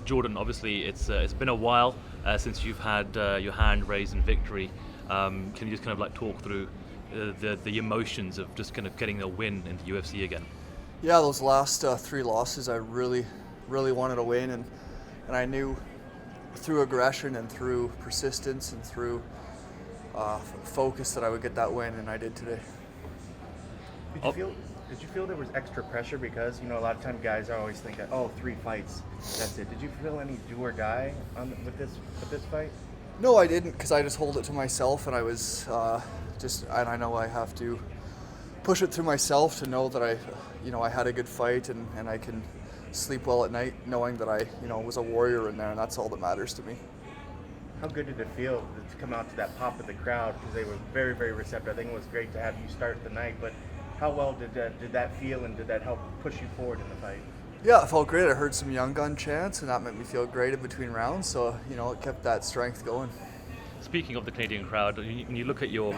Jordan, obviously it's been a while since you've had your hand raised in victory. Can you just kind of like talk through the emotions of just kind of getting a win in the UFC again? Yeah, those last three losses, I really wanted to win, and I knew through aggression and through persistence and through focus that I would get that win, and I did today. Did you feel there was extra pressure because a lot of time guys are always thinking, oh, 3 fights, that's it. Did you feel any do or die with this fight? No, I didn't, because I just hold it to myself, and I was and I know I have to push it through myself to know that I had a good fight, and I can sleep well at night knowing that I was a warrior in there, and that's all that matters to me. How good did it feel to come out to that pop of the crowd, because they were very, very receptive? I think it was great to have you start the night, but how well did that feel, and did that help push you forward in the fight? Yeah, it felt great. I heard some young gun chants, and that made me feel great in between rounds, so it kept that strength going. Speaking of the Canadian crowd, when you look at your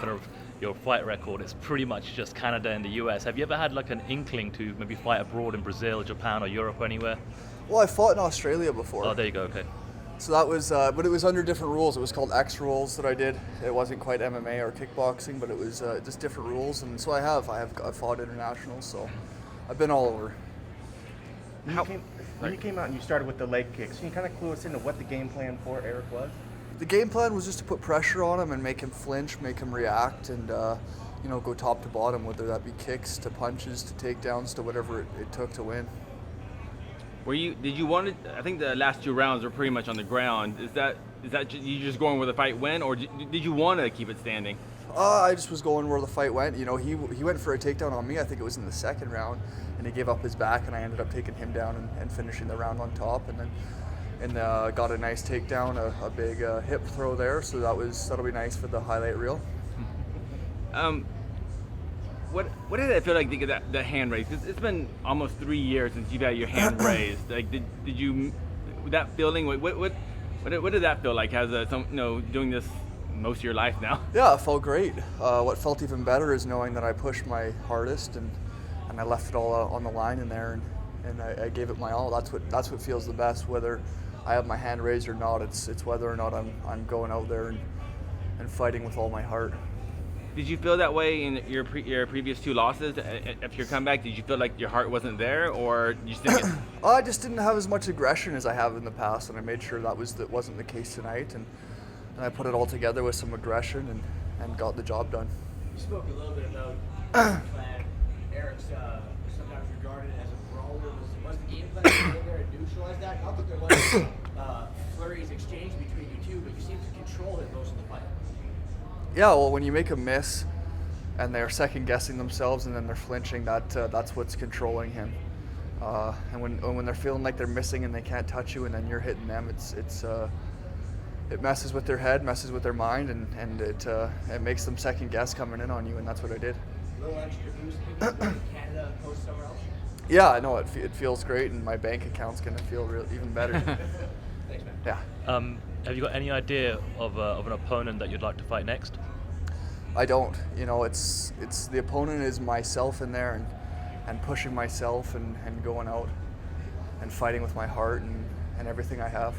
fight record, it's pretty much just Canada and the US. Have you ever had like an inkling to maybe fight abroad in Brazil, Japan, or Europe or anywhere? Well, I fought in Australia before. Oh, there you go. Okay. So that was, but it was under different rules. It was called X rules that I did. It wasn't quite MMA or kickboxing, but it was just different rules. And so I've fought international, so I've been all over. When you came out and you started with the leg kicks, can you kind of clue us into what the game plan for Erick was? The game plan was just to put pressure on him and make him flinch, make him react, and go top to bottom, whether that be kicks to punches to takedowns to whatever it took to win. Did you want to? I think the last 2 rounds were pretty much on the ground. Is that you just going where the fight went, or did you want to keep it standing? I just was going where the fight went. He went for a takedown on me. I think it was in the second round, and he gave up his back, and I ended up taking him down and finishing the round on top, and got a nice takedown, a big hip throw there. So that'll be nice for the highlight reel. What did it feel like to get that hand raised? 'Cause it's been almost 3 years since you've had your hand raised. Like, did you that feeling? What did that feel like? As doing this most of your life now? Yeah, it felt great. What felt even better is knowing that I pushed my hardest and I left it all on the line in there, and I gave it my all. That's what feels the best. Whether I have my hand raised or not, it's whether or not I'm going out there and fighting with all my heart. Did you feel that way in your previous 2 losses? After your comeback, did you feel like your heart wasn't there, or you just didn't? I just didn't have as much aggression as I have in the past, and I made sure that wasn't the case tonight, and I put it all together with some aggression and got the job done. You spoke a little bit about the game plan. Erick's sometimes regarded as a brawler. Was the game plan to go there and neutralize that? Not that there was flurries exchanged between you two, but you seem to control it most of the fight. Yeah, well, when you make a miss and they're second guessing themselves and then they're flinching, that's what's controlling him. And when they're feeling like they're missing and they can't touch you and then you're hitting them, it messes with their head, messes with their mind, and it makes them second guess coming in on you, and that's what I did. A little extra boost maybe in Canada opposed somewhere else? Yeah, I know it feels great, and my bank account's gonna feel even better. Thanks, man. Yeah. Have you got any idea of an opponent that you'd like to fight next? I don't. It's the opponent is myself in there, and pushing myself and going out and fighting with my heart and everything I have.